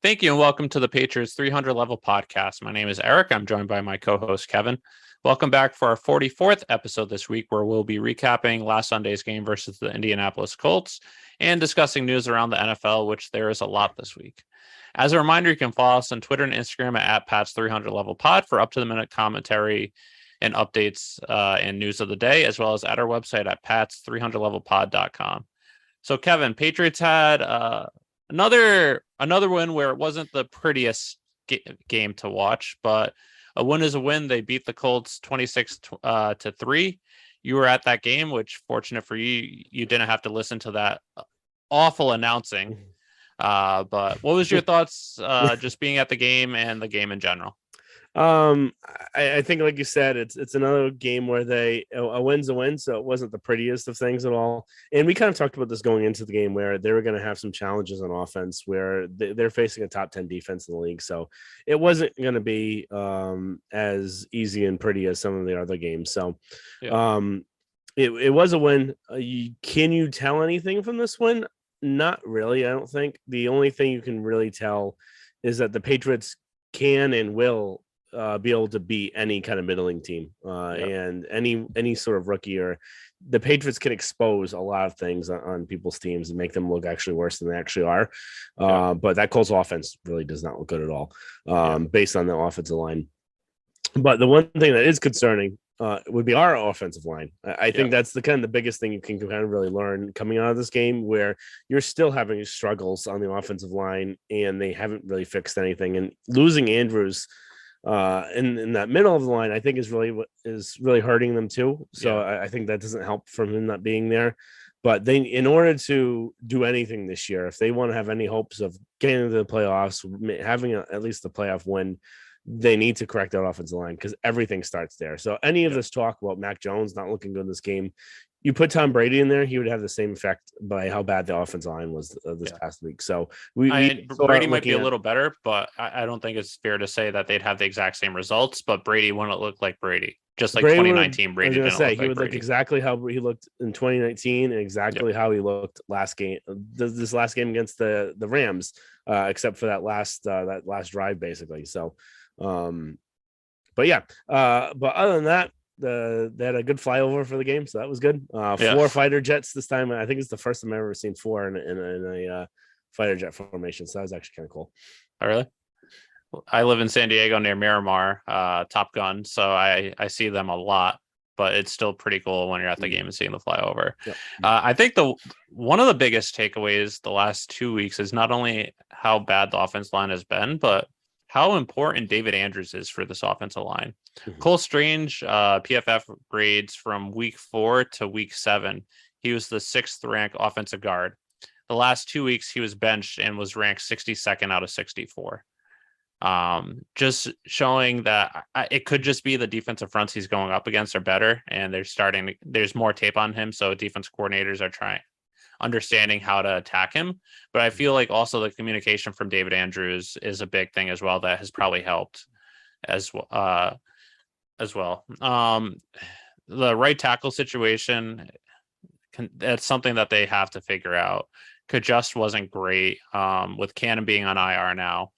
Thank you and welcome to the Patriots 300 level podcast. My name is Eric. I'm joined by my co-host Kevin. Welcome back for our 44th episode this week, where we'll be recapping last Sunday's game versus the Indianapolis Colts and discussing news around the NFL, which there is a lot this week. As a reminder, you can follow us on Twitter and Instagram at Pat's 300 level pod for up-to-the-minute commentary and updates and news of the day, as well as at our website at pats300levelpod.com. So, Kevin, Patriots had another win where it wasn't the prettiest game to watch, but a win is a win. They beat the Colts 26-3. You were at that game, which, fortunate for you, you didn't have to listen to that awful announcing. But what was your thoughts just being at the game and the game in general? I think, like you said, it's another game where a win's a win, so it wasn't the prettiest of things at all. And we kind of talked about this going into the game, where they were going to have some challenges on offense, where they're facing a top 10 defense in the league, so it wasn't going to be as easy and pretty as some of the other games. So, yeah. It was a win. Can you tell anything from this win? Not really. I don't think. The only thing you can really tell is that the Patriots can and will be able to beat any kind of middling team and any sort of rookie, or the Patriots can expose a lot of things on people's teams and make them look actually worse than they actually are. But that Colts offense really does not look good at all based on the offensive line. But the one thing that is concerning would be our offensive line. I think that's the biggest thing you can kind of really learn coming out of this game, where you're still having struggles on the offensive line and they haven't really fixed anything. And losing Andrews in that middle of the line, I think is really hurting them too. So I think that doesn't help from him not being there. But in order to do anything this year, if they want to have any hopes of getting into the playoffs, having at least the playoff win, they need to correct that offensive line, because everything starts there. So any of this talk about Mac Jones not looking good in this game, you put Tom Brady in there, he would have the same effect by how bad the offensive line was this past week. So Brady might be a little better, but I don't think it's fair to say that they'd have the exact same results. But Brady wouldn't look like Brady, just like Brady 2019 Brady. He would look exactly how he looked in 2019 and exactly how he looked last game. This last game against the Rams, except for that last drive, basically. So, but other than that, they had a good flyover for the game, so that was good. 4 fighter jets this time. I think it's the first time I've ever seen 4 in a fighter jet formation, so that was actually kind of cool. Oh, really? I live in San Diego near Miramar, Top Gun, so I see them a lot, but it's still pretty cool when you're at the game and seeing the flyover. I think one of the biggest takeaways the last 2 weeks is not only how bad the offense line has been, but how important David Andrews is for this offensive line. Cole Strange, PFF grades from week 4 to week 7. He was the 6th ranked offensive guard. The last 2 weeks he was benched and was ranked 62nd out of 64. Just showing that it could just be the defensive fronts he's going up against are better, and there's more tape on him. So defense coordinators are understanding how to attack him. But I feel like also the communication from David Andrews is a big thing as well that has probably helped as well. The right tackle situation, that's something that they have to figure out. Just wasn't great with Cannon being on IR now.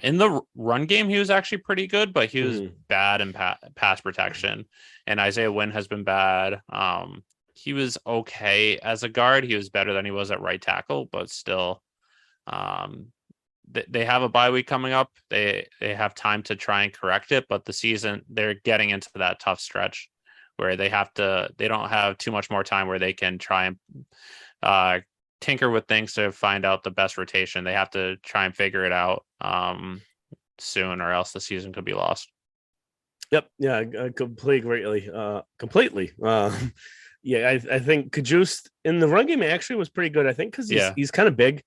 In the run game, he was actually pretty good, but he was bad in pass protection, and Isaiah Wynn has been bad. He was okay as a guard. He was better than he was at right tackle, but still, they have a bye week coming up. They have time to try and correct it, but the season, they're getting into that tough stretch where they don't have too much more time where they can try and tinker with things to find out the best rotation. They have to try and figure it out soon, or else the season could be lost. Yep. Yeah, completely. I think Kajust in the run game actually was pretty good. I think because he's kind of big,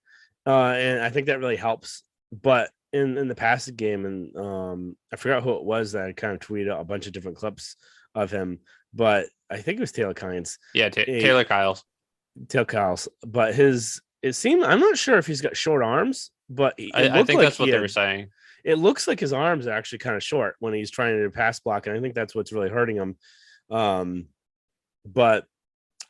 and I think that really helps. But in the passing game, and I forgot who it was that I kind of tweeted out a bunch of different clips of him, but I think it was Taylor Kynes. Yeah, Taylor Kyles. But it seemed, I'm not sure if he's got short arms, but I think that's what they were saying. It looks like his arms are actually kind of short when he's trying to pass block, and I think that's what's really hurting him. But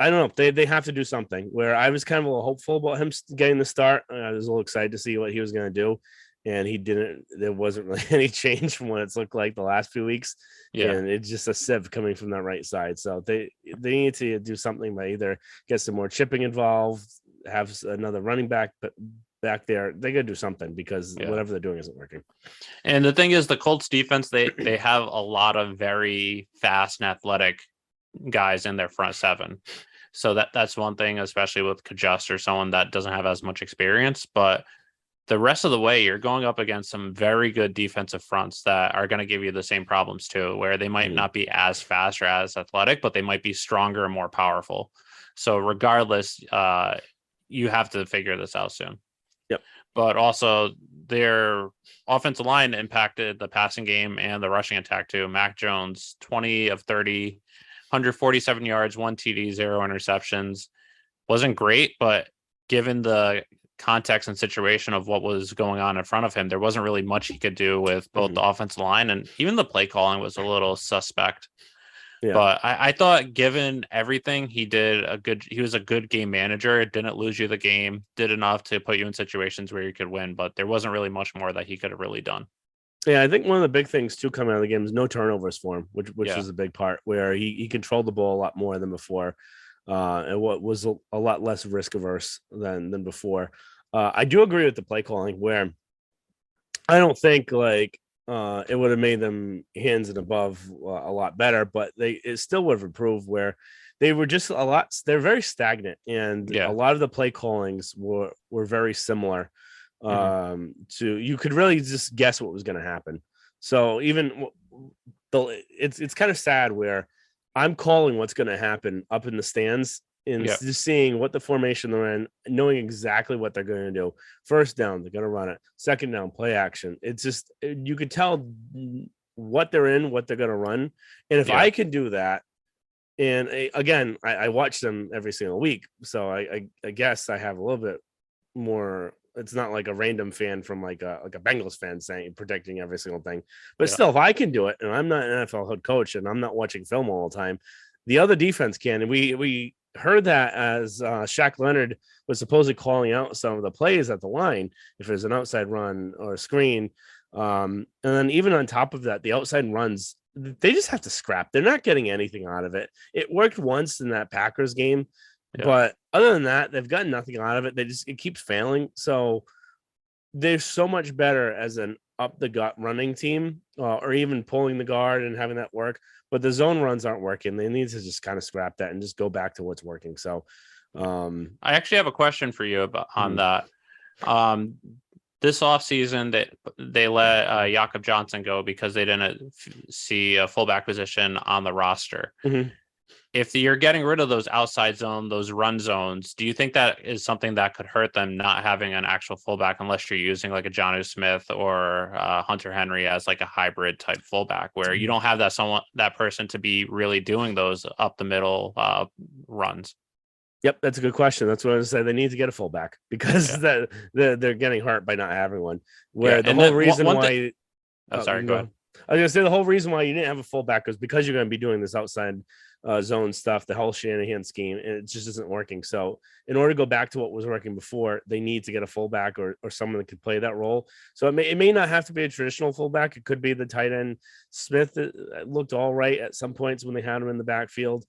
I don't know. They have to do something. Where I was kind of a little hopeful about him getting the start. I was a little excited to see what he was going to do, and he didn't. There wasn't really any change from what it's looked like the last few weeks, Yeah. and it's just a sieve coming from that right side. So they need to do something by either get some more chipping involved, have another running back back there. They got to do something because whatever they're doing isn't working. And the thing is, the Colts defense, they have a lot of very fast and athletic guys in their front seven. So that's one thing, especially with Kajust or someone that doesn't have as much experience. But the rest of the way, you're going up against some very good defensive fronts that are going to give you the same problems too, where they might not be as fast or as athletic, but they might be stronger and more powerful. So regardless, you have to figure this out soon. Yep. But also their offensive line impacted the passing game and the rushing attack too. Mac Jones, 20 of 30, 147 yards, 1 TD, 0 interceptions. Wasn't great, but given the context and situation of what was going on in front of him, there wasn't really much he could do with both the offensive line, and even the play calling was a little suspect. Yeah. But I thought, given everything, he was a good game manager. It didn't lose you the game, did enough to put you in situations where you could win, but there wasn't really much more that he could have really done. Yeah, I think one of the big things too coming out of the game is no turnovers for him, which is a big part, where he controlled the ball a lot more than before, and what was a lot less risk averse than before. I do agree with the play calling, where I don't think like it would have made them hands and above a lot better, but it still would have improved, where they were just they're very stagnant, and a lot of the play callings were very similar. To you could really just guess what was going to happen. So even it's kind of sad where I'm calling what's going to happen up in the stands and just seeing what the formation they're in, knowing exactly what they're going to do. First down, they're going to run it. Second down, play action. It's just you could tell what they're in, what they're going to run. And if I can do that, and again, I watch them every single week, so I guess I have a little bit more. It's not like a random fan from like a Bengals fan saying predicting every single thing, but still, if I can do it, and I'm not an NFL head coach, and I'm not watching film all the time, the other defense can. And we heard that as Shaq Leonard was supposedly calling out some of the plays at the line if there's an outside run or a screen, and then even on top of that, the outside runs, they just have to scrap. They're not getting anything out of it. It worked once in that Packers game. But other than that, they've gotten nothing out of it. It keeps failing. So they're so much better as an up the gut running team, or even pulling the guard and having that work. But the zone runs aren't working. They need to just kind of scrap that and just go back to what's working. So I actually have a question for you on that. This offseason, they let Jakob Johnson go because they didn't see a fullback position on the roster. If you're getting rid of those outside zone, those run zones, do you think that is something that could hurt them not having an actual fullback unless you're using like a Jonnu Smith or Hunter Henry as like a hybrid type fullback where you don't have that person to be really doing those up the middle runs? Yep, that's a good question. That's what I was saying. They need to get a fullback because they're getting hurt by not having one. Where the whole reason why. Sorry, go ahead. I was going to say the whole reason why you didn't have a fullback was because you're going to be doing this outside zone stuff, the whole Shanahan scheme, and it just isn't working. So in order to go back to what was working before, they need to get a fullback or someone that could play that role. So it may not have to be a traditional fullback. It could be the tight end. Smith looked all right at some points when they had him in the backfield.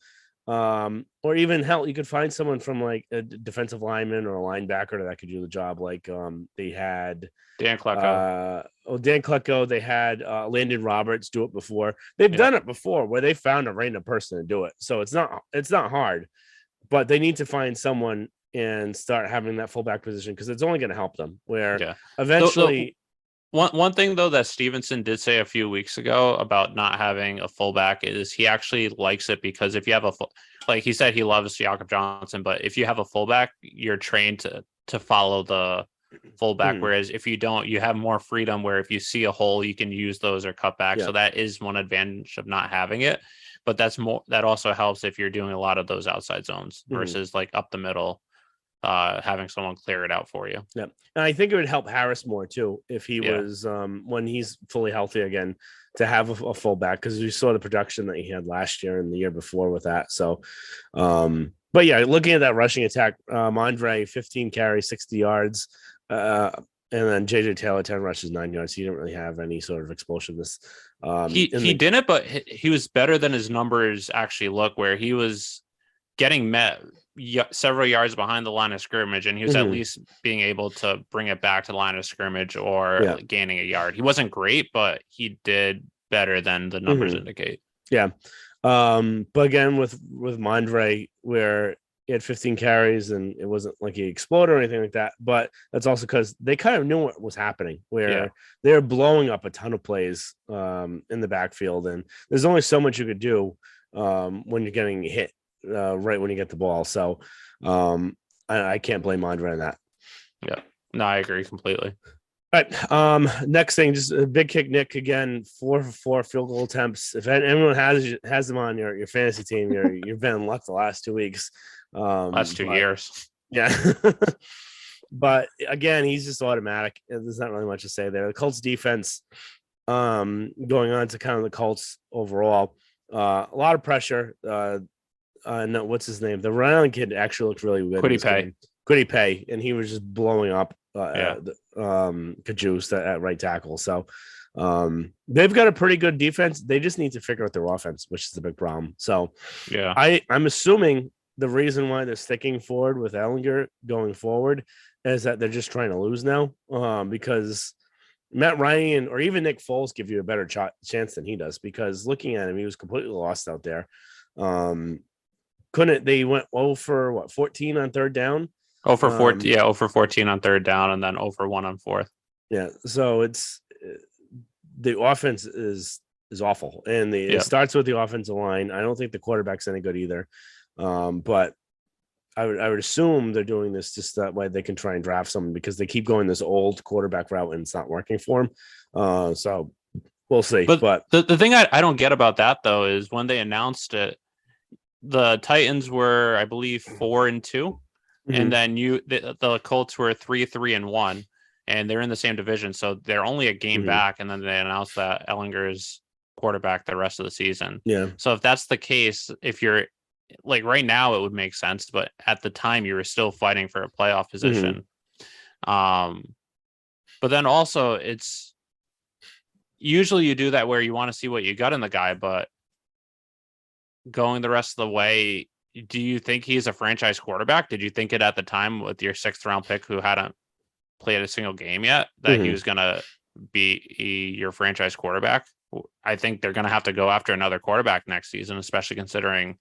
Or even hell, you could find someone from like a defensive lineman or a linebacker that could do the job. Like they had Dan Klecko. Dan Klecko. They had Landon Roberts do it before. They've done it before where they found a random person to do it. So it's not hard, but they need to find someone and start having that fullback position because it's only going to help them. Where eventually. One thing, though, that Stevenson did say a few weeks ago about not having a fullback is he actually likes it because if you have like he said, he loves Jakob Johnson, but if you have a fullback, you're trained to follow the fullback. Whereas if you don't, you have more freedom where if you see a hole, you can use those or cut back. So that is one advantage of not having it. But that also helps if you're doing a lot of those outside zones versus like up the middle. Having someone clear it out for you. Yeah. And I think it would help Harris more too if he was when he's fully healthy again to have a fullback because we saw the production that he had last year and the year before with that. So But yeah, looking at that rushing attack, Andre 15 carries, 60 yards, and then JJ Taylor 10 rushes, 9 yards. He didn't really have any sort of explosiveness. He didn't, but he was better than his numbers actually look, where he was getting met several yards behind the line of scrimmage, and he was at least being able to bring it back to the line of scrimmage or gaining a yard. He wasn't great, but he did better than the numbers indicate. Yeah. But again, with Mondre, where he had 15 carries and it wasn't like he exploded or anything like that, but that's also because they kind of knew what was happening, where they're blowing up a ton of plays in the backfield, and there's only so much you could do when you're getting hit right when you get the ball. So I can't blame Mondre on that. Yeah, no, I agree completely. All right. Next thing, just a big kick, Nick. Again, 4 for 4 field goal attempts. If anyone has them on your fantasy team, you've been in luck the last 2 weeks. Last 2 years. Yeah. But again, he's just automatic. There's not really much to say there. The Colts defense, going on to kind of the Colts overall, a lot of pressure. No, what's his name? The Rhode Island kid actually looked really good. Quiddy Pay, and he was just blowing up Kajus at right tackle. So they've got a pretty good defense. They just need to figure out their offense, which is the big problem. So I'm assuming the reason why they're sticking forward with Ellinger going forward is that they're just trying to lose now, because Matt Ryan or even Nick Foles give you a better chance than he does, because looking at him, he was completely lost out there. They went 0 for 14 on third down. 0 for 14, 0 for 14 on third down, and then 0 for 1 on fourth. Yeah, so it's the offense is awful, and it starts with the offensive line. I don't think the quarterback's any good either, but I would assume they're doing this just that way they can try and draft someone, because they keep going this old quarterback route and it's not working for them. So we'll see. But the thing I don't get about that though is when they announced it, the Titans were, I believe, 4-2. And then the Colts were 3-1, and they're in the same division, so they're only a game back. And then they announced that Ellinger's quarterback the rest of the season. Yeah. So if that's the case, if you're like right now, it would make sense, but at the time you were still fighting for a playoff position. But then also it's usually you do that where you want to see what you got in the guy, but going the rest of the way, do you think he's a franchise quarterback? Did you think it at the time with your 6th round pick who hadn't played a single game yet that he was going to be your franchise quarterback? I think they're going to have to go after another quarterback next season, especially considering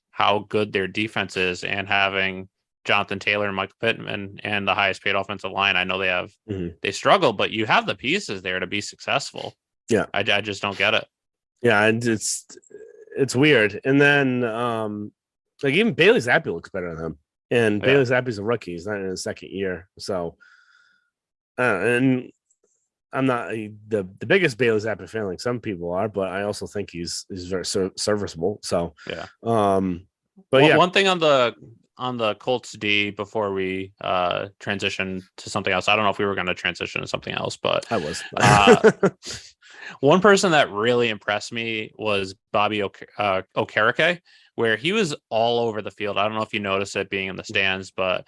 how good their defense is and having Jonathan Taylor and Michael Pittman and the highest paid offensive line. I know they have, they struggle, but you have the pieces there to be successful. Yeah. I just don't get it. Yeah. And it's weird. And then, like even Bailey Zappi looks better than him, and Bailey Zappi's a rookie. He's not in his second year, so and I'm not the biggest Bailey Zappi fan like some people are, but I also think he's very serviceable. So but one thing on the Colts D before we transition to something else. I don't know if we were going to transition to something else, but I was. One person that really impressed me was Bobby Okereke, where he was all over the field. I don't know if you noticed it being in the stands, but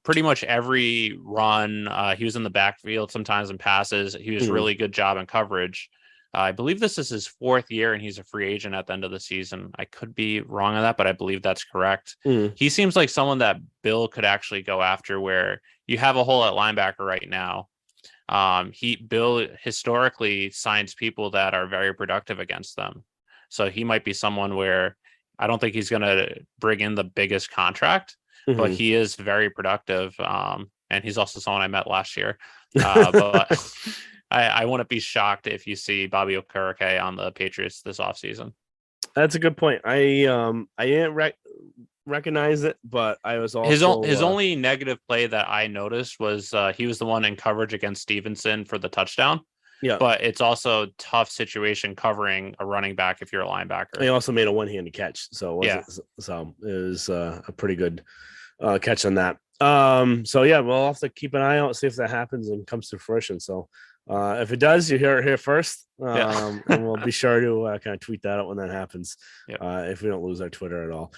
pretty much every run, he was in the backfield, sometimes in passes. He was really good job in coverage. I believe this is his 4th year and he's a free agent at the end of the season. I could be wrong on that, but I believe that's correct. He seems like someone that Bill could actually go after, where you have a hole at linebacker right now. Bill historically signs people that are very productive against them. So he might be someone where I don't think he's going to bring in the biggest contract, but he is very productive. And he's also someone I met last year. But I wouldn't be shocked if you see Bobby Okereke on the Patriots this offseason. That's a good point. I didn't recognize it, but I was also his only negative play that I noticed was he was the one in coverage against Stevenson for the touchdown. Yeah, but it's also a tough situation covering a running back if you're a linebacker. He also made a one-handed catch, so it was a pretty good catch on that. So yeah, we'll have to keep an eye out, see if that happens and comes to fruition. So If it does, you hear it here first. Yeah. And we'll be sure to kind of tweet that out when that happens. Yep. If we don't lose our Twitter at all.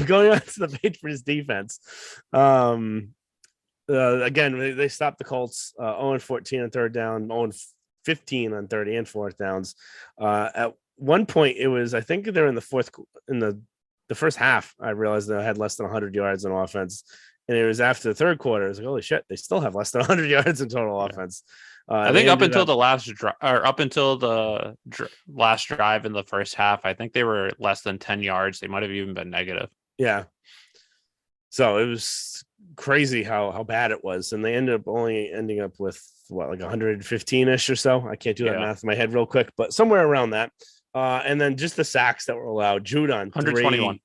Going on to the Patriots defense. Again, they stopped the Colts 0-14 on third down, 0-15 on third and fourth downs. At one point, it was, I think they're in the first half. I realized they had less than 100 yards on offense. And it was after the third quarter. I was like, holy shit, they still have less than 100 yards in total offense. I think up until the last last drive in the first half, I think they were less than 10 yards. They might have even been negative. Yeah. So it was crazy how bad it was. And they ended up with what, like 115-ish or so. I can't do that math in my head real quick, but somewhere around that. And then just the sacks that were allowed. Judon 121.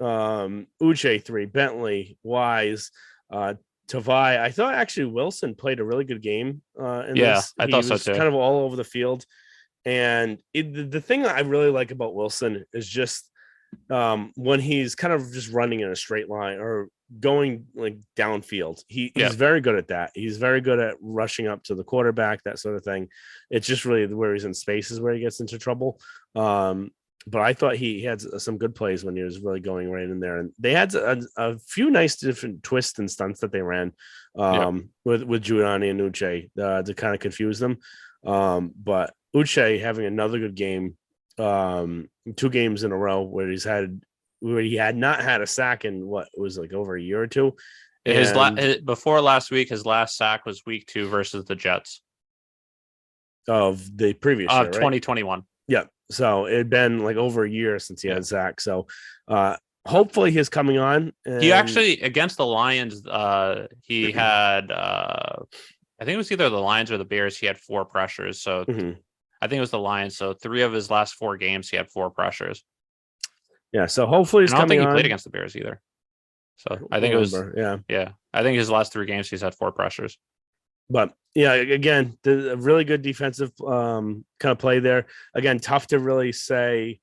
Uche 3, Bentley, Wise, Tavai. I thought actually Wilson played a really good game. This. I thought so too. Kind of all over the field. And the thing I really like about Wilson is just when he's kind of just running in a straight line or going like downfield. He's very good at that. He's very good at rushing up to the quarterback, that sort of thing. It's just really where he's in spaces where he gets into trouble. But I thought he had some good plays when he was really going right in there. And they had a few nice different twists and stunts that they ran with Giuliani and Uche to kind of confuse them. But Uche having another good game, 2 games in a row where he had not had a sack in what was like over a year or two. Before last week, his last sack was week 2 versus the Jets of the previous year, 2021. Yeah. So it had been like over a year since he had Zach. So hopefully he's coming on. He actually, against the Lions, he had, I think it was either the Lions or the Bears. He had 4 pressures. So I think it was the Lions. So 3 of his last 4 games, he had 4 pressures. Yeah. So hopefully he's coming on. I don't think he played against the Bears either. So I think it was, I think his last 3 games, he's had 4 pressures. But yeah, again, a really good defensive kind of play there. Again, tough to really say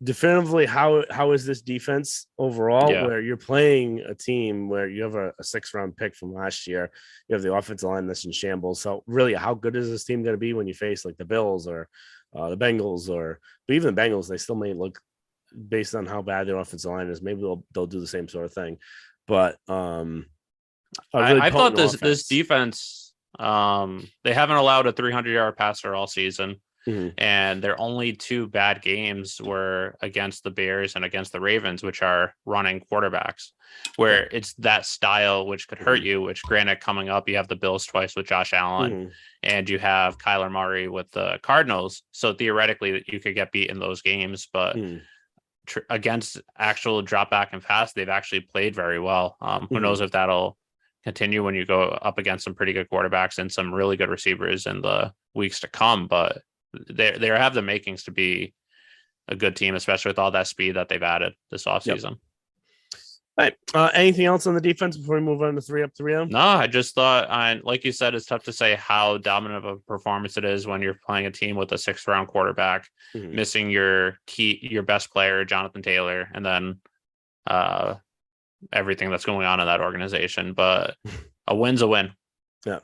definitively how is this defense overall, where you're playing a team where you have a 6th-round pick from last year. You have the offensive line that's in shambles. So really, how good is this team going to be when you face like the Bills or the Bengals but even the Bengals, they still may look, based on how bad their offensive line is, maybe they'll do the same sort of thing. But I thought this defense, they haven't allowed a 300-yard passer all season. And their only 2 bad games were against the Bears and against the Ravens, which are running quarterbacks, where it's that style which could hurt you, which granted coming up, you have the Bills twice with Josh Allen and you have Kyler Murray with the Cardinals. So theoretically you could get beat in those games, but against actual drop back and pass, they've actually played very well. Who knows if that'll continue when you go up against some pretty good quarterbacks and some really good receivers in the weeks to come, but they have the makings to be a good team, especially with all that speed that they've added this offseason. All right. Anything else on the defense before we move on to 3 up, 3 down? No, I just thought, like you said, it's tough to say how dominant of a performance it is when you're playing a team with a 6th-round quarterback, missing your best player, Jonathan Taylor, and then everything that's going on in that organization. But a win's a win. Yeah.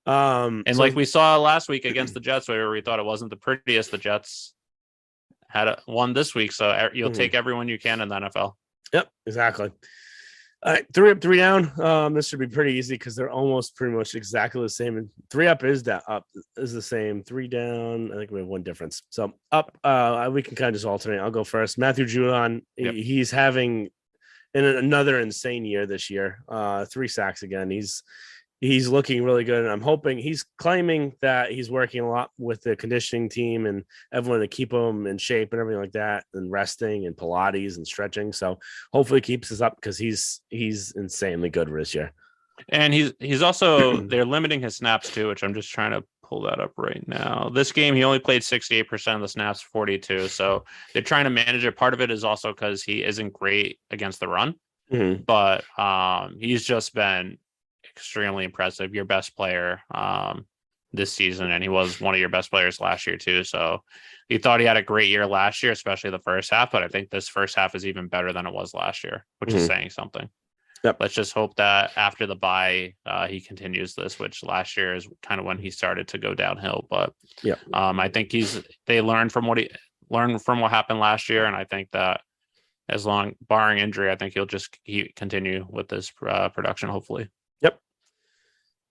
And like we saw last week against the Jets, where we thought it wasn't the prettiest, the Jets had won this week. So you'll take everyone you can in the NFL. Yep, exactly. All right, 3 up, 3 down. This should be pretty easy because they're almost pretty much exactly the same. And 3 up is the same. 3 down, I think we have 1 difference. So up, we can kind of just alternate. I'll go first. Matthew Judon, he's having another insane year this year. 3 sacks again. He's looking really good, and I'm hoping he's claiming that he's working a lot with the conditioning team and everyone to keep him in shape and everything like that, and resting and Pilates and stretching. So hopefully he keeps us up because he's insanely good this year. And he's also they're limiting his snaps too, which I'm just trying to pull that up right now. This game he only played 68% of the snaps, 42. So they're trying to manage it. Part of it is also because he isn't great against the run, but he's just been extremely impressive. Your best player this season, and he was one of your best players last year too. So he thought he had a great year last year, especially the first half, but I think this first half is even better than it was last year, which is saying something. Yep. Let's just hope that after the bye, he continues this, which last year is kind of when he started to go downhill. But yeah, I think they learned from what happened last year, and I think that as long barring injury, I think he'll just continue with this production. Hopefully. Yep.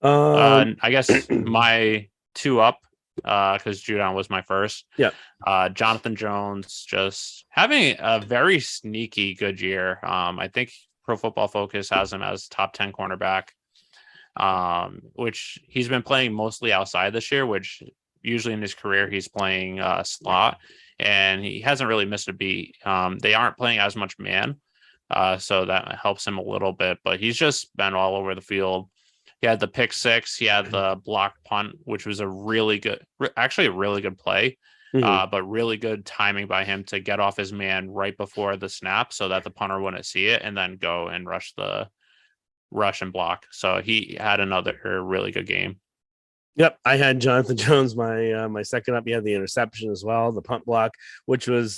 I guess my two up, because Judon was my first. Yeah. Jonathan Jones just having a very sneaky good year. I think Pro Football Focus has him as top 10 cornerback, which he's been playing mostly outside this year, which usually in his career he's playing slot, and he hasn't really missed a beat. They aren't playing as much man, so that helps him a little bit, but he's just been all over the field. He had the pick six. He had the block punt, which was a really good play, but really good timing by him to get off his man right before the snap so that the punter wouldn't see it and then go and rush and block. So he had another really good game. Yep, I had Jonathan Jones my second up. He had the interception as well, the punt block, which was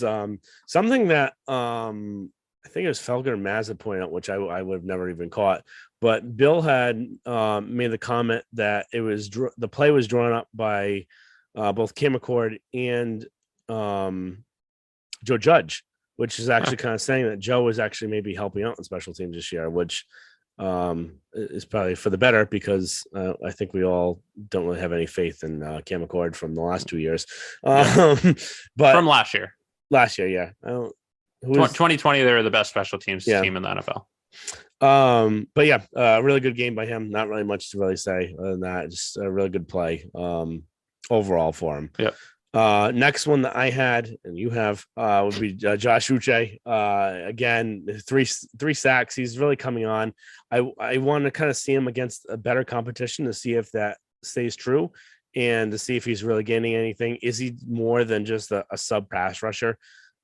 something that I think it was Felger and Mazza pointed out, which I would have never even caught. But Bill had made the comment that it was the play was drawn up by both Cam McCord and Joe Judge, which is actually kind of saying that Joe was actually maybe helping out in special teams this year, which is probably for the better because I think we all don't really have any faith in Cam McCord from the last 2 years. But from last year, yeah. 2020, they were the best special teams team in the NFL. But yeah, really good game by him. Not really much to really say other than that. Just a really good play overall for him. Yep. Next one that I had and you have would be Josh Uche. Again, three sacks. He's really coming on. I want to kind of see him against a better competition to see if that stays true and to see if he's really gaining anything. Is he more than just a sub pass rusher?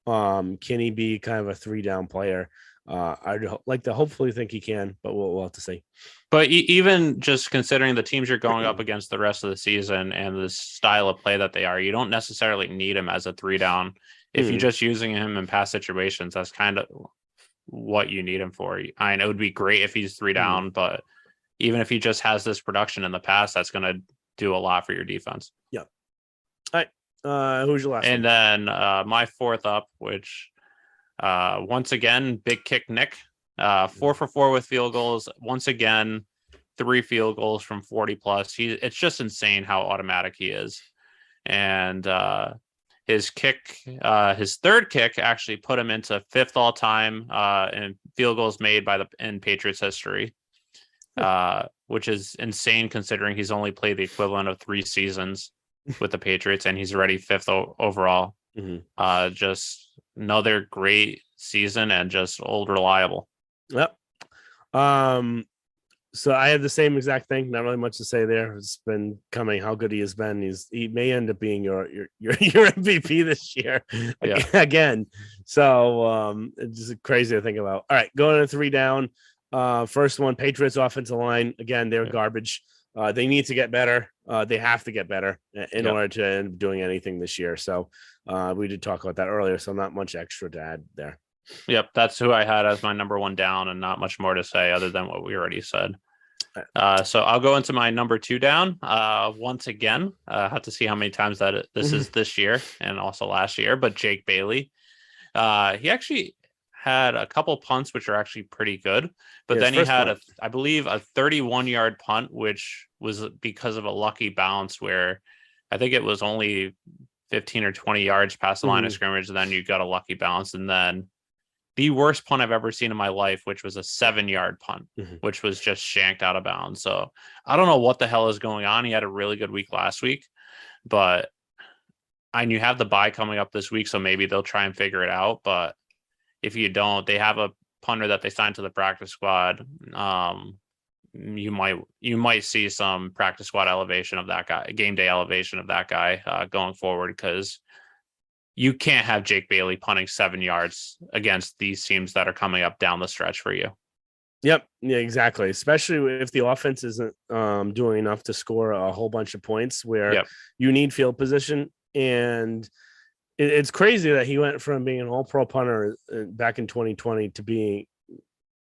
Can he be kind of a 3-down player? I'd like to hopefully think he can, but we'll have to see. But even just considering the teams you're going up against the rest of the season and the style of play that they are, you don't necessarily need him as a 3-down. If you're just using him in pass situations, that's kind of what you need him for. I know it would be great if he's 3-down, but even if he just has this production in the past, that's going to do a lot for your defense. Yeah. All right. Who's your last? And then my fourth up, which once again, big kick Nick, 4 for 4 with field goals. Once again, 3 field goals from 40 plus. It's just insane how automatic he is. And his third kick actually put him into 5th all time in field goals made in Patriots history, which is insane considering he's only played the equivalent of 3 seasons with the Patriots and he's already 5th overall. Just another great season and just old reliable. Yep. So I have the same exact thing. Not really much to say there. It's been coming how good he has been. He may end up being your MVP this year again. So it's just crazy to think about. All right, going to 3 down. First one, Patriots offensive line. Again, they're garbage. They need to get better. They have to get better in order to end up doing anything this year. So we did talk about that earlier. So not much extra to add there. Yep, that's who I had as my number 1 down, and not much more to say other than what we already said. So I'll go into my number 2 down. Once again, have to see how many times that this is this year and also last year. But Jake Bailey, he actually had a couple punts which are actually pretty good, but then he had I believe a 31-yard punt, which was because of a lucky bounce where I think it was only 15 or 20 yards past the line of scrimmage. And then you got a lucky bounce, and then the worst punt I've ever seen in my life, which was a 7-yard punt, which was just shanked out of bounds. So I don't know what the hell is going on. He had a really good week last week, but you have the bye coming up this week, so maybe they'll try and figure it out. But if you don't, they have a punter that they signed to the practice squad. You might see some practice squad elevation of that guy, game day elevation of that guy going forward, because you can't have Jake Bailey punting 7 yards against these teams that are coming up down the stretch for you. Yep. Yeah, exactly. Especially if the offense isn't doing enough to score a whole bunch of points where you need field position. And it's crazy that he went from being an all-pro punter back in 2020 to being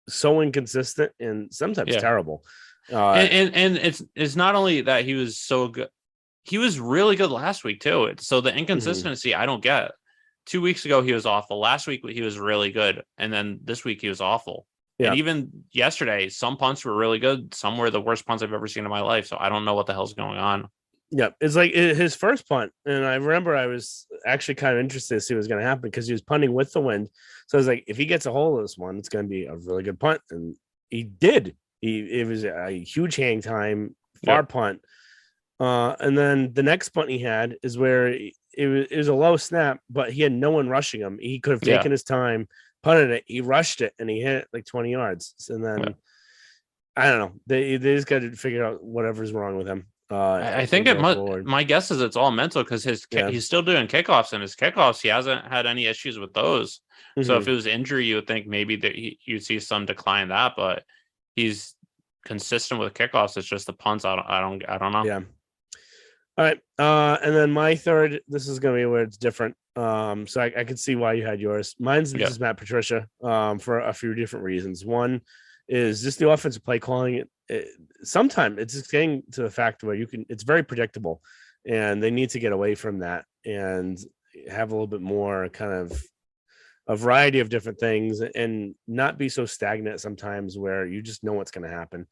so inconsistent and sometimes Yeah. terrible. And it's not only that he was so good, he was really good last week too. So the Mhm. inconsistency I don't get. 2 weeks ago he was awful. Last week he was really good, and then this week he was awful. And Yeah. even yesterday, some punts were really good. Some were the worst punts I've ever seen in my life. So I don't know what the hell's going on. Yeah, it's like his first punt, and I remember I was actually kind of interested to see what was going to happen because he was punting with the wind. So I was like, if he gets a hold of this one, it's going to be a really good punt, and he did. It was a huge hang time, far Yep. punt, and then the next punt he had is where it was a low snap, but he had no one rushing him. He could have Yeah. taken his time, punted it, he rushed it, and he hit it like 20 yards. And Yeah. then I don't know, they just got to figure out whatever's wrong with him. I think And it go must. forward. My guess is it's all mental because Yeah. he's still doing kickoffs, and his kickoffs he hasn't had any issues with those. So if Mm-hmm. it was injury, you would think maybe that you'd see some decline in that, but he's consistent with kickoffs. It's just the punts. I don't know. Yeah. All right. And then my third, this is gonna be where it's different. So I can see why you had yours. Mine's Yeah. just Matt Patricia, for a few different reasons. One is just the offensive play calling. Sometimes it's just getting to the fact where it's very predictable, and they need to get away from that and have a little bit more kind of a variety of different things and not be so stagnant sometimes where you just know what's going to happen.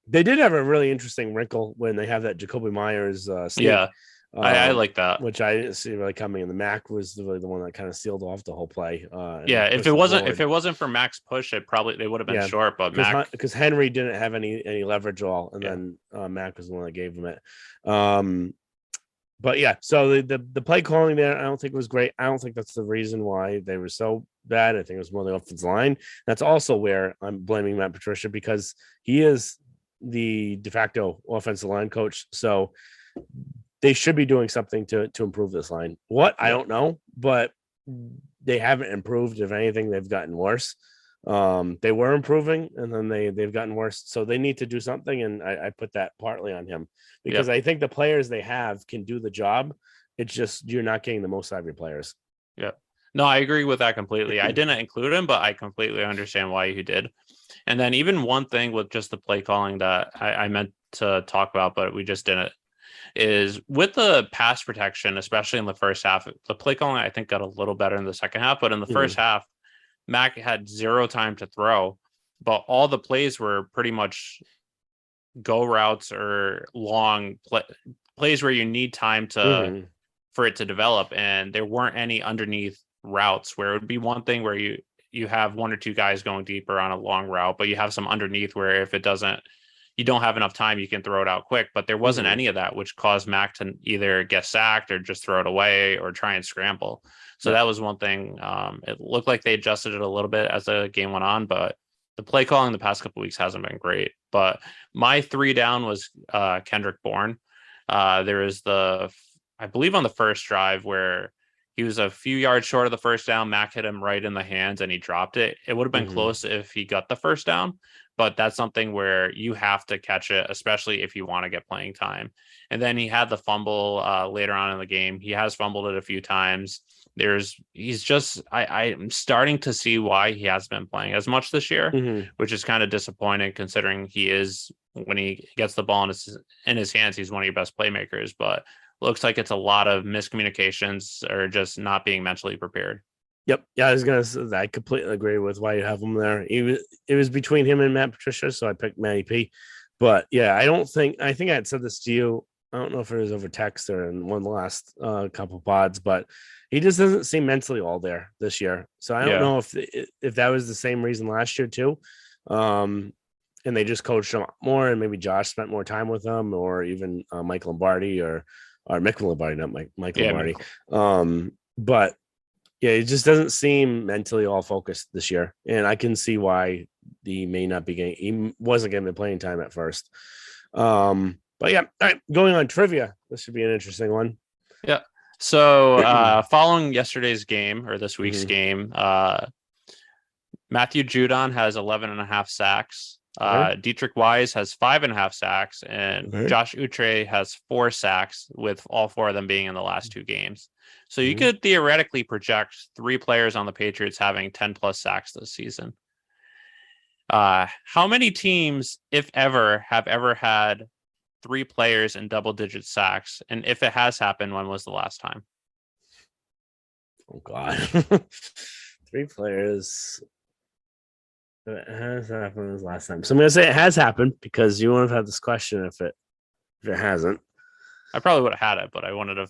They did have a really interesting wrinkle when they have that Jacoby Myers sneak, Yeah. I like that. which I didn't see really coming. And the Mac was really the one that kind of sealed off the whole play Yeah. and pushed them If forward. it wasn't for Max push, they would have been Yeah, short. But Mac, because Henry didn't have any leverage at all, and yeah, then Mac was the one that gave him it. But yeah, so the play calling there, I don't think was great. I don't think that's the reason why they were so bad. I think it was more the offensive line. That's also where I'm blaming Matt Patricia because he is the de facto offensive line coach. So they should be doing something to improve this line. What I yeah, don't know, but they haven't improved. If anything, they've gotten worse. They were improving and then they've gotten worse. So they need to do something. And I put that partly on him because yep, I think the players they have can do the job. It's just you're not getting the most out of your players. yep. No, I agree with that completely. I didn't include him, but I completely understand why he did. And then even one thing with just the play calling that I meant to talk about, but we just didn't, is with the pass protection, especially in the first half, the play calling I think got a little better in the second half, but in the first Mhm. half, Mac had zero time to throw, but all the plays were pretty much go routes or plays where you need time to Mhm. for it to develop, and there weren't any underneath routes where it would be one thing where you have one or two guys going deeper on a long route, but you have some underneath where if it doesn't, you don't have enough time, you can throw it out quick. But there wasn't Mhm. any of that, which caused Mac to either get sacked or just throw it away or try and scramble. So Yep. that was one thing. It looked like they adjusted it a little bit as the game went on, but the play calling the past couple of weeks hasn't been great. But my three down was Kendrick Bourne. There is I believe on the first drive where he was a few yards short of the first down. Mac hit him right in the hands and he dropped it. It would have been Mhm. close if he got the first down, but that's something where you have to catch it, especially if you want to get playing time. And then he had the fumble later on in the game. He has fumbled it a few times. I'm starting to see why he has been playing as much this year, Mhm. which is kind of disappointing considering he is, when he gets the ball in his hands, he's one of your best playmakers. But looks like it's a lot of miscommunications or just not being mentally prepared. Yep. Yeah, I was gonna say I completely agree with why you have him there. It was between him and Matt Patricia, so I picked Matty P. But yeah, I think I had said this to you. I don't know if it was over text or in one of the last couple pods, but he just doesn't seem mentally all there this year. So I don't Yeah. know if that was the same reason last year too. Um, and they just coached him more, and maybe Josh spent more time with him, or even Mike Lombardi or Mick Lombardi, not Mike Yeah. Lombardi. But yeah, it just doesn't seem mentally all focused this year, and I can see why he may not be getting. He wasn't getting the playing time at first. But yeah, all right. Going on trivia, this should be an interesting one. Yeah. So following yesterday's game or this week's Mhm. game, Matthew Judon has 11 and a half sacks. Okay. Dietrich Wise has 5.5 sacks, and Okay. Josh Utre has 4 sacks, with all four of them being in the last 2 games. So you Mhm. could theoretically project 3 players on the Patriots having 10 plus sacks this season. How many teams, if ever, have ever had 3 players in double-digit sacks? And if it has happened, when was the last time? Oh God, 3 players. It has happened this last time, so I'm gonna say it has happened because you wouldn't have had this question if it hasn't. I probably would have had it, but I wouldn't have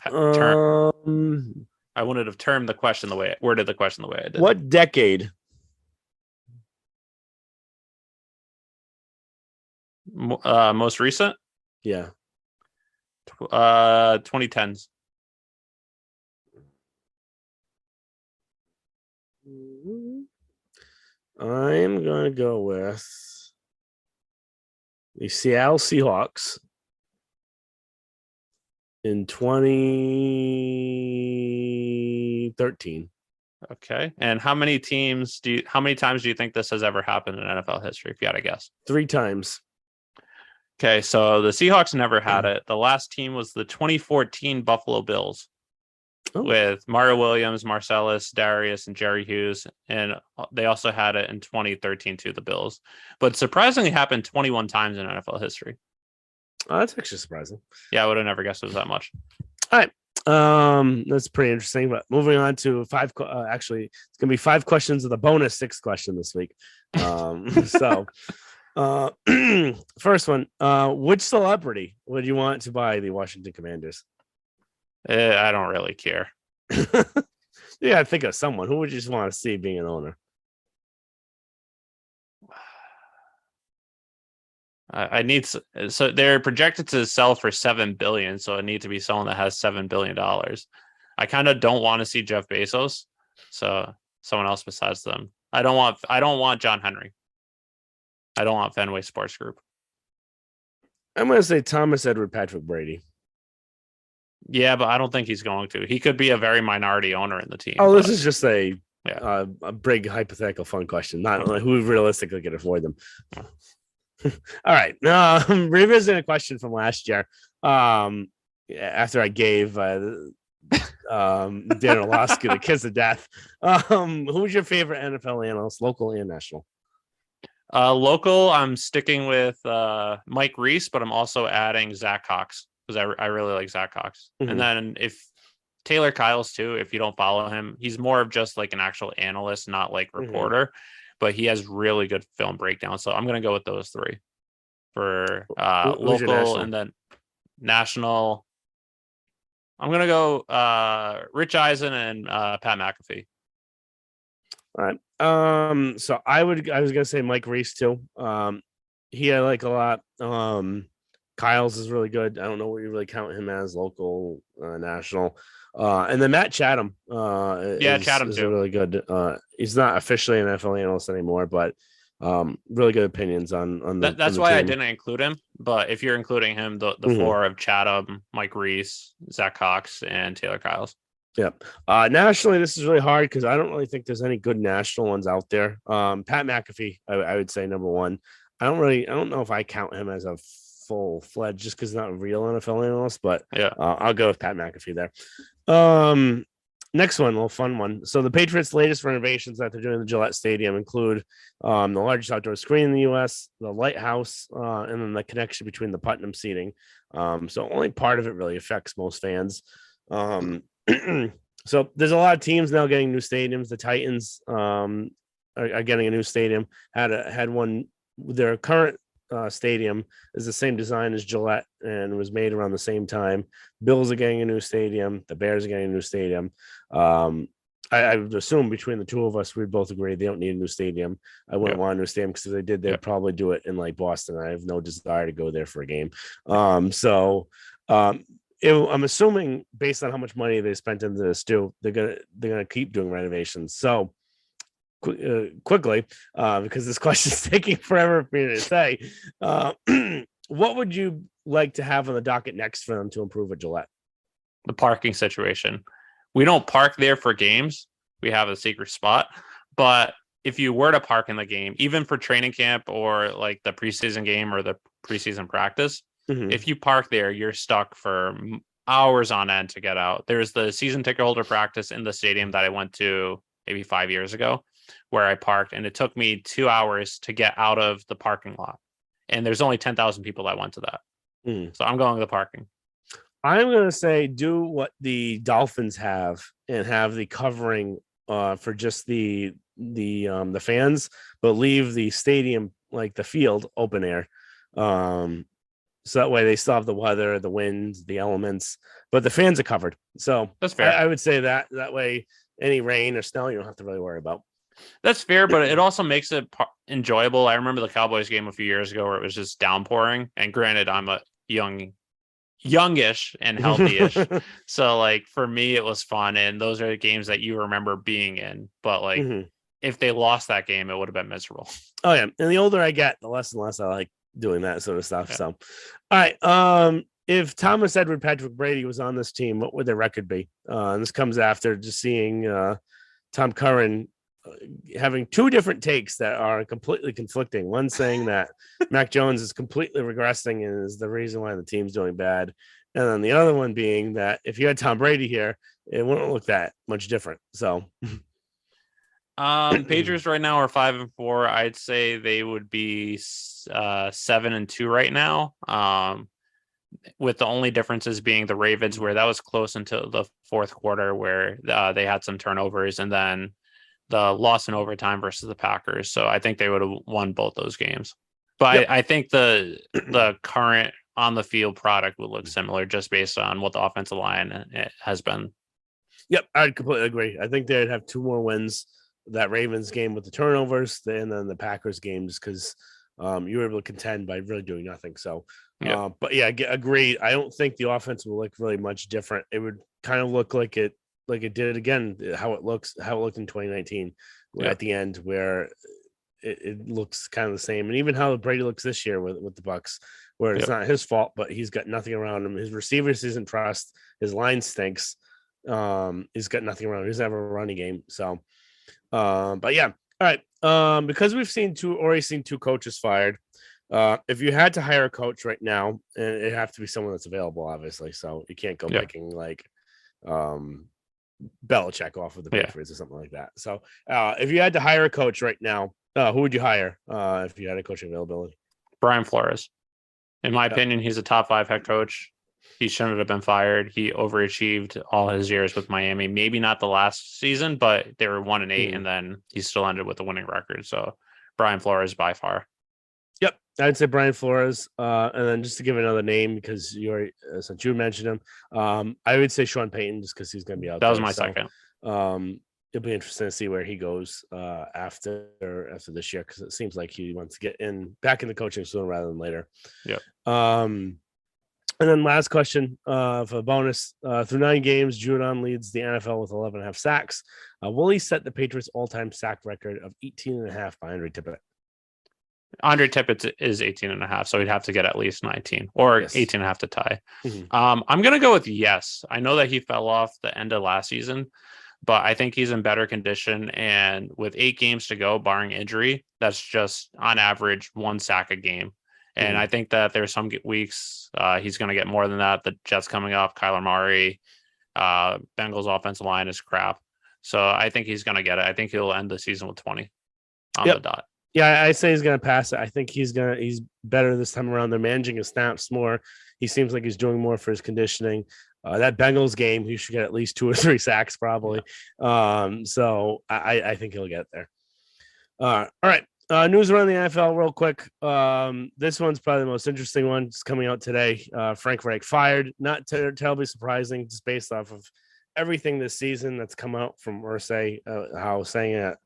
I wouldn't have termed the question the way worded the question the way I did. What decade? Most recent? Yeah. 2010s. I'm gonna go with the Seattle Seahawks in 2013. Okay. And how many times do you think this has ever happened in NFL history, if you had to guess? 3 times. Okay, so the Seahawks never had it. The last team was the 2014 Buffalo Bills with Mario Williams, Marcellus, Darius, and Jerry Hughes. And they also had it in 2013 to the Bills. But surprisingly happened 21 times in NFL history. Oh, that's actually surprising. Yeah, I would have never guessed it was that much. All right. That's pretty interesting. But moving on to 5. Actually, it's gonna be 5 questions with a bonus 6 question this week. So, first one. Which celebrity would you want to buy the Washington Commanders? I don't really care. Yeah, I think of someone. Who would you just want to see being an owner? I need so they're projected to sell for $7 billion, so it needs to be someone that has $7 billion. I kind of don't want to see Jeff Bezos, so someone else besides them. I don't want John Henry. I don't want Fenway Sports Group. I'm gonna say Thomas Edward Patrick Brady. Yeah, but I don't think he's going to. He could be a very minority owner in the team. Oh, this is just a big hypothetical fun question. Not like who realistically could afford them. All right. Revisiting a question from last year. After I gave Dan Orlovsky the kiss of death. Who's your favorite NFL analyst, local and national? Local, I'm sticking with Mike Reese, but I'm also adding Zach Cox because I really like Zach Cox. Mm-hmm. And then if Taylor Kyles too, if you don't follow him, he's more of just like an actual analyst, not like reporter. Mm-hmm. But he has really good film breakdown. So I'm going to go with those 3 for local and then national. I'm going to go Rich Eisen and Pat McAfee. All right. So I was going to say Mike Reese too. He I like a lot. Kyle's is really good. I don't know what you really count him as, local, national. And then Matt Chatham. Chatham is too. Really good. He's not officially an NFL analyst anymore, but really good opinions on the. That's why team. I didn't include him. But if you're including him, the 4 of Chatham, Mike Reese, Zach Cox, and Taylor Kyles. Yep. Nationally, this is really hard because I don't really think there's any good national ones out there. Pat McAfee, I would say number 1. I don't know if I count him as a full-fledged just because not a real NFL analyst, but I'll go with Pat McAfee there. Next one, a little fun one. So the Patriots' latest renovations that they're doing in the Gillette Stadium include the largest outdoor screen in the U.S., the lighthouse, and then the connection between the Putnam seating. So only part of it really affects most fans. So there's a lot of teams now getting new stadiums. The Titans are getting a new stadium. Had one. Their current stadium is the same design as Gillette and was made around the same time. Bills are getting a new stadium. The Bears are getting a new stadium. I would assume between the two of us, we'd both agree they don't need a new stadium. I wouldn't want a new stadium because if they did, they'd probably do it in like Boston. I have no desire to go there for a game. I'm assuming based on how much money they spent into this too, they're gonna keep doing renovations. So quickly, because this question is taking forever for me to say, what would you like to have on the docket next for them to improve at Gillette? The parking situation. We don't park there for games. We have a secret spot, but if you were to park in the game, even for training camp or like the preseason game or the preseason practice, if you park there, you're stuck for hours on end to get out. There's the season ticket holder practice in the stadium that I went to maybe 5 years ago. where I parked, and it took me 2 hours to get out of the parking lot. And there's only 10,000 people that went to that. So I'm going to the parking. I'm going to say do what the Dolphins have and have the covering for just the fans, but leave the stadium, like the field, open air. So that way they still have the weather, the wind, the elements, but the fans are covered. So that's fair. I would say that way any rain or snow you don't have to really worry about. That's fair, but it also makes it enjoyable. I remember the Cowboys game a few years ago where it was just downpouring. And granted, I'm a youngish and healthy-ish. So like for me, it was fun. And those are the games that you remember being in. But like if they lost that game, it would have been miserable. Oh yeah. And the older I get, the less and less I like doing that sort of stuff. Yeah. So all right. If Thomas Edward Patrick Brady was on this team, what would their record be? And this comes after just seeing Tom Curran having two different takes that are completely conflicting. One saying that Mac Jones is completely regressing and is the reason why the team's doing bad. And then the other one being that if you had Tom Brady here, it wouldn't look that much different. So Patriots right now are 5-4. I'd say they would be 7-2 right now. With the only differences being the Ravens, where that was close until the fourth quarter, where they had some turnovers, and then the loss in overtime versus the Packers. So I think they would have won both those games. But I think the current on the field product would look similar just based on what the offensive line has been. Yep, I'd completely agree. I think they'd have two more wins. That Ravens game with the turnovers, and then the Packers games, because you were able to contend by really doing nothing. So, but yeah, agreed. I don't think the offense will look really much different. It would kind of look like it did again, how it looked in 2019 at the end, where it looks kind of the same. And even how Brady looks this year with the Bucks, where it's not his fault, but he's got nothing around him. His receivers isn't trust. His line stinks. He's got nothing around him. He doesn't have a running game. So, but yeah. All right. Because we've already seen two coaches fired. If you had to hire a coach right now, and it'd have to be someone that's available, obviously. So you can't go picking like Belichick off of the Patriots or something like that. So if you had to hire a coach right now, who would you hire if you had a coaching availability? Brian Flores. In my opinion, he's a top 5 head coach. He shouldn't have been fired. He overachieved all his years with Miami. Maybe not the last season, but they were 1-8, and then he still ended with a winning record. So Brian Flores by far. Yep, I'd say Brian Flores. And then just to give another name, because since you mentioned him, I would say Sean Payton, just because he's going to be out. That was my second. It'll be interesting to see where he goes after this year, because it seems like he wants to get back in the coaching sooner rather than later. Yeah. And then last question for a bonus. Through 9 games, Judon leads the NFL with 11.5 sacks. Will he set the Patriots' all-time sack record of 18.5 by Andre Tippett? Andre Tippett is 18.5, so he'd have to get at least 19 or 18.5 to tie. I'm going to go with yes. I know that he fell off the end of last season, but I think he's in better condition. And with 8 games to go, barring injury, that's just on average 1 sack a game. And I think that there's some weeks he's going to get more than that. The Jets coming up, Kyler Murray, Bengals offensive line is crap. So I think he's going to get it. I think he'll end the season with 20 on the dot. Yeah, I say he's going to pass it. I think he's better this time around. They're managing his snaps more. He seems like he's doing more for his conditioning. That Bengals game, he should get at least 2 or 3 sacks probably. So I think he'll get there. All right. News around the NFL real quick. This one's probably the most interesting one. It's coming out today. Frank Reich fired. Not terribly surprising, just based off of everything this season that's come out from Irsay, how saying that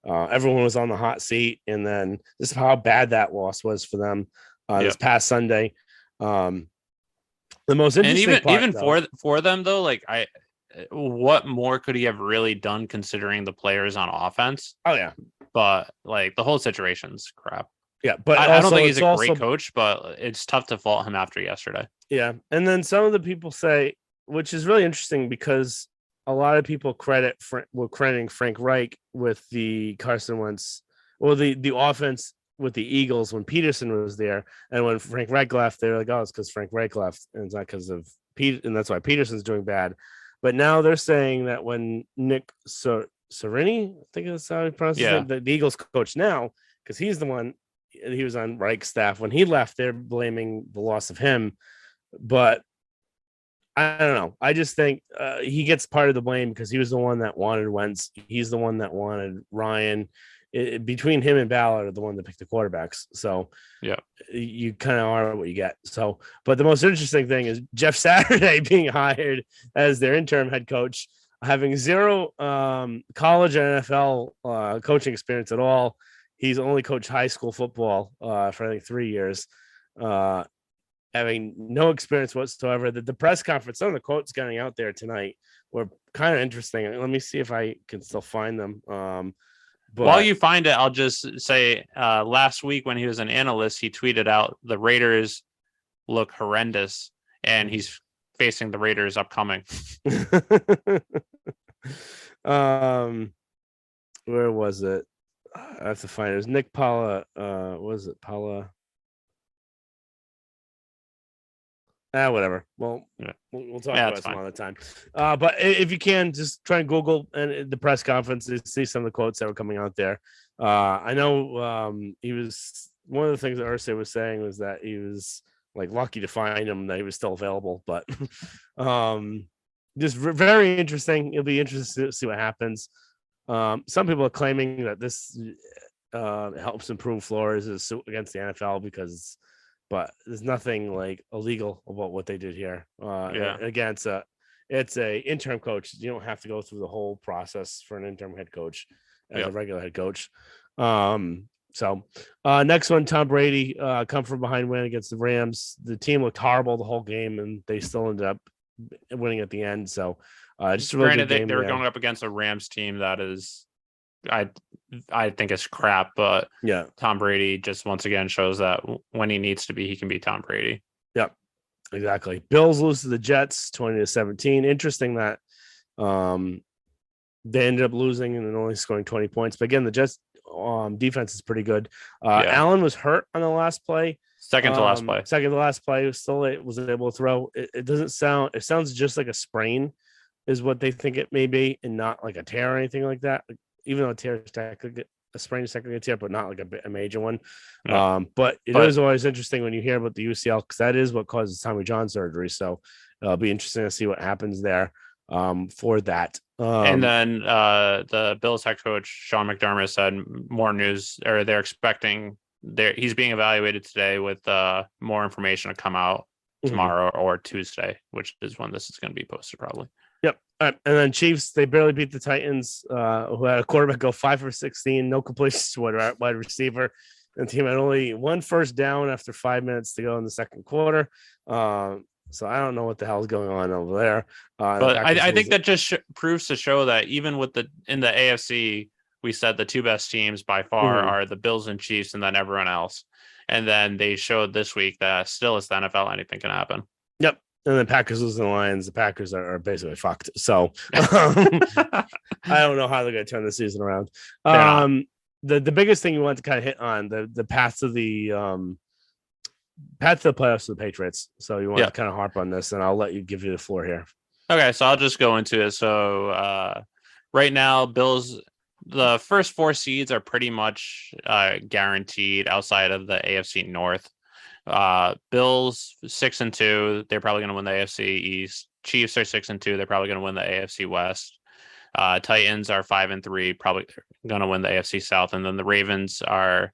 everyone was on the hot seat, and then just how bad that loss was for them this past Sunday. The most interesting and even for them though, like what more could he have really done considering the players on offense? Oh yeah. But like the whole situation's crap. Yeah, but I don't think he's a great coach, but it's tough to fault him after yesterday. Yeah, and then some of the people say, which is really interesting, because a lot of people were crediting Frank Reich with the Carson Wentz, or the offense with the Eagles when Peterson was there, and when Frank Reich left, they're like, oh, it's because Frank Reich left, and it's not because of Pete, and that's why Peterson's doing bad. But now they're saying that when Nick Serini, I think that's how he pronounces his name, the Eagles coach now, because he's the one. He was on Reich's staff when he left. They're blaming the loss of him, but I don't know. I just think he gets part of the blame because he was the one that wanted Wentz. He's the one that wanted Ryan. Between him and Ballard are the one that picked the quarterbacks. So yeah, you kind of are what you get. So, but the most interesting thing is Jeff Saturday being hired as their interim head coach, having zero college and NFL coaching experience at all. He's only coached high school football for I think 3 years. Having no experience whatsoever. The press conference, some of the quotes getting out there tonight were kind of interesting. Let me see if I can still find them. But while you find it, I'll just say last week when he was an analyst, he tweeted out the Raiders look horrendous, and he's facing the Raiders upcoming. Where was it? I have to find it. It was Nick Paula. Was it Paula? Whatever. Well, we'll talk about it some other time. But if you can, just try and Google and the press conference to see some of the quotes that were coming out there. I know he was one of the things that Irsay was saying was that he was like lucky to find him, that he was still available. But just very interesting. It'll be interesting to see what happens. Some people are claiming that this helps improve Flores' suit against the NFL but there's nothing like illegal about what they did here. Again, it's a interim coach. You don't have to go through the whole process for an interim head coach as a regular head coach. So next one, Tom Brady come from behind win against the Rams. The team looked horrible the whole game, and they still ended up winning at the end. So just a really good game. They were going up against a Rams team that is, I think it's crap, but yeah, Tom Brady just once again shows that when he needs to be, he can be Tom Brady. Yep, exactly. Bills lose to the Jets 20-17. Interesting that they ended up losing and then only scoring 20 points. But again, the Jets defense is pretty good. Allen was hurt on the last play. Second to last play. Was able to throw. It doesn't sound. It sounds just like a sprain, is what they think it may be, and not like a tear or anything like that. Even though a sprain is technically a tear, but not like a major one. Yeah. But it is always interesting when you hear about the UCL, because that is what causes Tommy John surgery. So it'll be interesting to see what happens there for that. And then the Bills head coach Sean McDermott said more news, or they're expecting he's being evaluated today with more information to come out tomorrow or Tuesday, which is when this is going to be posted probably. Yep. And then Chiefs, they barely beat the Titans, who had a quarterback go 5 for 16, no completions to wide receiver. And the team had only one first down after 5 minutes to go in the second quarter. So I don't know what the hell is going on over there. But I think that just proves to show that even in the AFC, we said the two best teams by far are the Bills and Chiefs, and then everyone else. And then they showed this week that still it's the NFL, anything can happen. Yep. And then Packers losing the Lions. The Packers are basically fucked. So I don't know how they're going to turn the season around. The biggest thing you want to kind of hit on the path to the playoffs of the Patriots. So you want to kind of harp on this, and I'll let you give you the floor here. Okay, so I'll just go into it. So right now, Bills, the first 4 seeds are pretty much guaranteed outside of the AFC North. Bills 6-2, they're probably going to win the AFC East. Chiefs are 6-2, they're probably going to win the AFC West. Titans are 5-3, probably going to win the AFC South, and then the Ravens are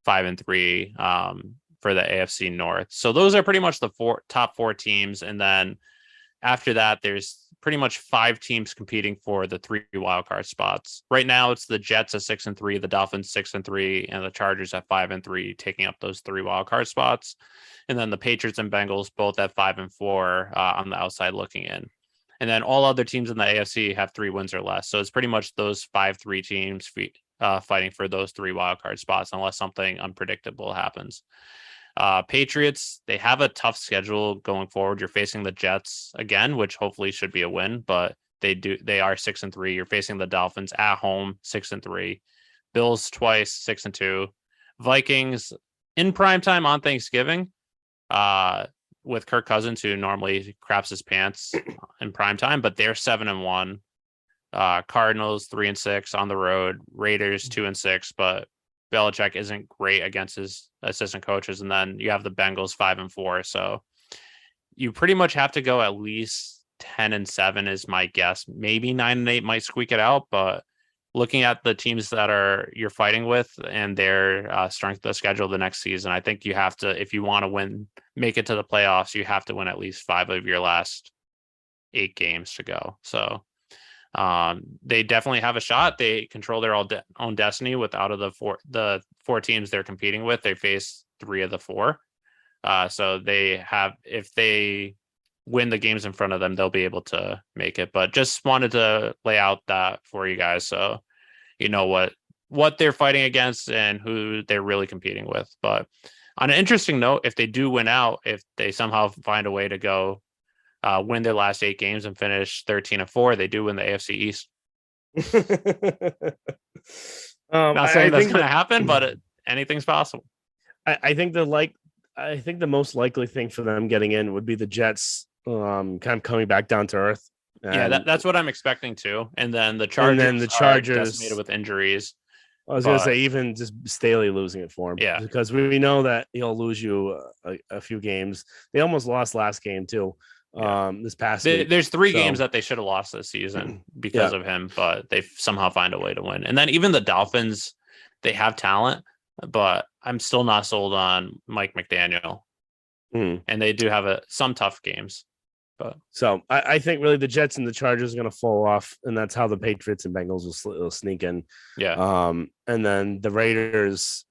5-3 for the AFC North. So those are pretty much the top 4 teams, and then after that, there's pretty much 5 teams competing for the 3 wildcard spots. Right now, it's the Jets at 6-3, the Dolphins 6-3, and the Chargers at 5-3, taking up those 3 wildcard spots. And then the Patriots and Bengals both at 5-4 on the outside looking in. And then all other teams in the AFC have 3 wins or less. So it's pretty much those 5-3 teams fighting for those 3 wildcard spots, unless something unpredictable happens. Patriots, they have a tough schedule going forward. You're facing the Jets again, which hopefully should be a win, but they are 6-3. You're facing the Dolphins at home, 6-3. Bills twice, 6-2. Vikings in primetime on Thanksgiving, with Kirk Cousins, who normally craps his pants in primetime, but they're 7-1. Cardinals 3-6 on the road, Raiders 2-6, but Belichick isn't great against his assistant coaches, and then you have the Bengals 5-4. So you pretty much have to go at least 10-7 is my guess. Maybe 9-8 might squeak it out, but looking at the teams that you're fighting with and their strength of schedule the next season, I think you have to, if you want to make it to the playoffs, you have to win at least 5 of your last 8 games to go. So they definitely have a shot. They control their own destiny. Without of the four teams they're competing with, they face 3 of the 4. So they have, if they win the games in front of them, they'll be able to make it. But just wanted to lay out that for you guys, so you know what they're fighting against and who they're really competing with. But on an interesting note, if they do win out, if they somehow find a way to go win their last 8 games and finish 13-4, they do win the AFC East. Not saying that's going to happen, but anything's possible. I think the most likely thing for them getting in would be the Jets kind of coming back down to earth. Yeah, that's what I'm expecting too. And then the Chargers are decimated with injuries. I was going to say, even just Staley losing it for him. Yeah. Because we know that he'll lose you a few games. They almost lost last game too. This past week. There's 3 games that they should have lost this season because of him, but they somehow find a way to win. And then even the Dolphins, they have talent, but I'm still not sold on Mike McDaniel. And they do have some tough games. But so I think really the Jets and the Chargers are going to fall off, and that's how the Patriots and Bengals will sneak in. Yeah. And then the Raiders,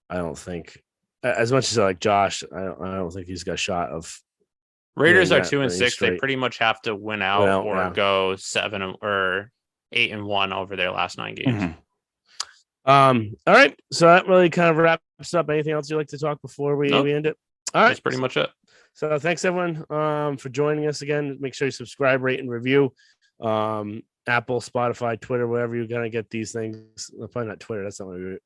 I don't think, as much as I like Josh, I don't think he's got a shot of. Raiders are 2-6. They pretty much have to win out or go 7 or 8-1 over their last 9 games. All right. So that really kind of wraps up. Anything else you'd like to talk before we end it? All right. That's pretty much it. So thanks everyone for joining us again. Make sure you subscribe, rate, and review. Apple, Spotify, Twitter, wherever you're gonna get these things. Probably not Twitter. That's not what we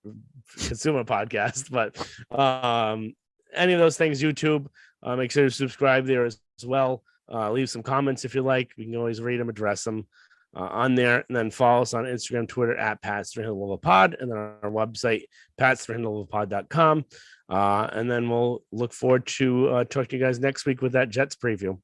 consume a podcast, but any of those things, YouTube. Make sure to subscribe there as well. Leave some comments if you like. We can always read them, address them on there, and then follow us on Instagram, Twitter at Pats300Pod, and then our website, Pats300Pod.com. And then we'll look forward to talking to you guys next week with that Jets preview.